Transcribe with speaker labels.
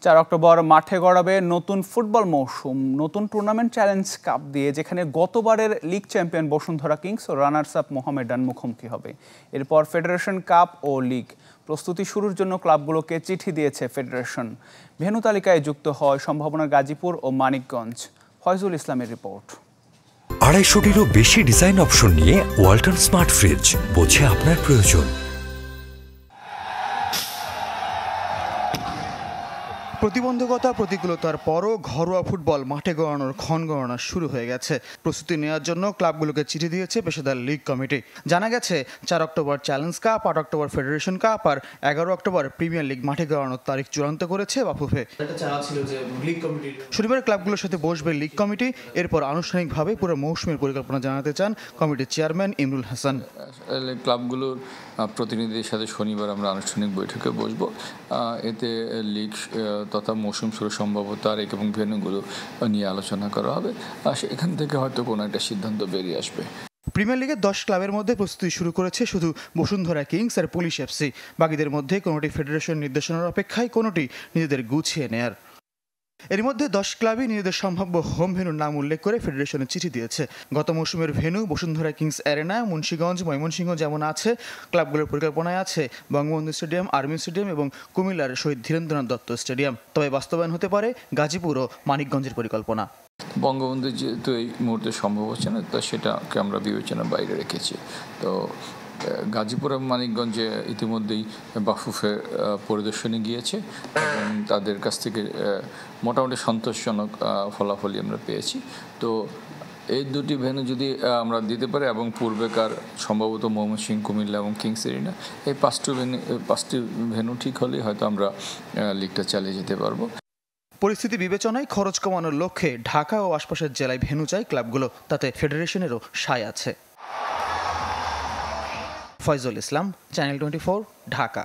Speaker 1: 4 October মাঠে গড়াবে নতুন football মৌসুম। নতুন টুর্নামেন্ট চ্যালেঞ্জ কাপ দিয়ে যেখানে গতবারের লিগ চ্যাম্পিয়ন বসুন্ধরা কিংস ও রানার্স আপ মোহামেডান মুখোমুখি হবে। এরপর ফেডারেশন কাপ ও লিগ প্রস্তুতি শুরুর জন্য ক্লাবগুলোকে চিঠি দিয়েছে ফেডারেশন। ভেন্যু তালিকায় যুক্ত হয় সম্ভাবনা গাজীপুর ও মানিকগঞ্জ। ফয়জুল ইসলামের রিপোর্ট।
Speaker 2: 250-টিরও বেশি ডিজাইন অপশন নিয়ে ওয়ালটন স্মার্ট ফ্রিজ, বোঝে আপনার প্রয়োজন।
Speaker 3: প্রতিবন্ধকতা প্রতিকূলতার পরও ঘরোয়া ফুটবল মাঠে গড়ানোর ক্ষণগণনা শুরু হয়ে গেছে। প্রস্তুতি নেওয়ার জন্য ক্লাবগুলোকে চিঠি দিয়েছে পেশাদার লিগ কমিটি। জানা গেছে 4 October challenge cup, 8 October federation cup আর 11 অক্টোবর প্রিমিয়ার লিগ মাঠে গড়ানোর তারিখ চূড়ান্ত করেছে বাফুফে। শনিবার ক্লাবগুলোর সাথে বসবে লিগ কমিটি। এরপর আনুষ্ঠানিকভাবে পুরো মৌসুমের পরিকল্পনা জানাতে চান কমিটির চেয়ারম্যান ইমরুল হাসান।
Speaker 4: ক্লাবগুলোর প্রতিনিধিদের সাথে শনিবার আমরা আনুষ্ঠানিক বৈঠকে বসবো। এতে লিগ তথা মৌসুম শুরু সম্ভবত তারিখ এবং ভেন্যুগুলো নিয়ে আলোচনা করা হবে। এখান থেকে হয়তো কোনো একটা সিদ্ধান্ত বেরিয়ে আসবে।
Speaker 3: প্রিমিয়ার লিগের 10 ক্লাবের মধ্যে প্রস্তুতি শুরু করেছে শুধু বসুন্ধরা কিংস আর পুলিশ এফসি। বাকিদের মধ্যে কোনোটি ফেডারেশন নির্দেশনার অপেক্ষায়, কোনোটি নিজেদের গুছিয়ে নেয়ার। এর মধ্যে 10 ক্লাবই নিজেদের সম্ভাব্য হোম ভেন্যুর নাম উল্লেখ করে ফেডারেশনে চিঠি দিয়েছে। গত মৌসুমের venue Bashundhara Kings Arena, Munshiganj, Mymensingh যেমন আছে, ক্লাবগুলোর পরিকল্পনায় আছে বঙ্গবন্ধু স্টেডিয়াম, আর্মি স্টেডিয়াম এবং কুমিল্লার শহীদ ধীরেন্দ্রনাথ দত্ত স্টেডিয়াম। তবে বাস্তবায়ন হতে পারে গাজীপুর ও মানিকগঞ্জের পরিকল্পনা।
Speaker 4: বঙ্গবন্ধু যেহেতু এই মুহূর্তে সম্ভব হচ্ছে না, তো সেটাকে আমরা বিবেচনার বাইরে রেখেছি। তো গাজীপুর এবং মানিকগঞ্জে ইতিমধ্যেই বাফুফে পরিদর্শনে গিয়েছে এবং তাদের কাছ থেকে মোটামুটি সন্তোষজনক ফলাফলই আমরা পেয়েছি। তো এই দুটি ভেন্যু যদি আমরা দিতে পারি এবং পূর্বেকার সম্ভবত ময়মনসিংহ, কুমিল্লা এবং কিংস এরিনা, এই পাঁচটি ভেন্যু ঠিক হলেই হয়তো আমরা লিগটা চালিয়ে যেতে পারবো।
Speaker 3: পরিস্থিতি বিবেচনায় খরচ কমানোর লক্ষ্যে ঢাকা ও আশপাশের জেলায় ভেন্যু চায় ক্লাবগুলো, তাতে ফেডারেশনেরও সায় আছে। ফয়জুল ইসলাম, চ্যানেল 24, ঢাকা।